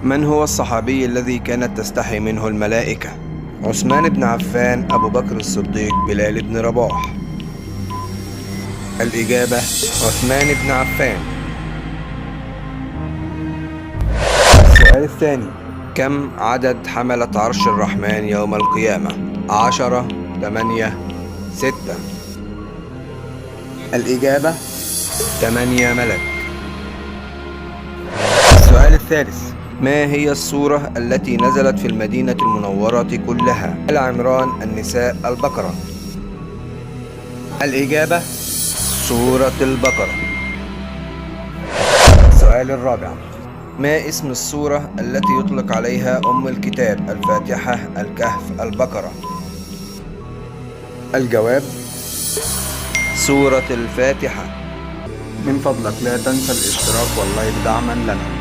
من هو الصحابي الذي كانت تستحي منه الملائكة؟ عثمان بن عفان، أبو بكر الصديق، بلال بن رباح. الإجابة عثمان بن عفان. السؤال الثاني: كم عدد حملة عرش الرحمن يوم القيامة؟ 10، 8، 6. الإجابة 8 ملك. السؤال الثالث: ما هي السورة التي نزلت في المدينة المنورة كلها؟ آل عمران، النساء، البقرة. الإجابة سورة البقرة. السؤال الرابع: ما اسم السورة التي يطلق عليها أم الكتاب؟ الفاتحة، الكهف، البقرة. الجواب سورة الفاتحة. من فضلك لا تنسى الاشتراك واللايك دعما لنا.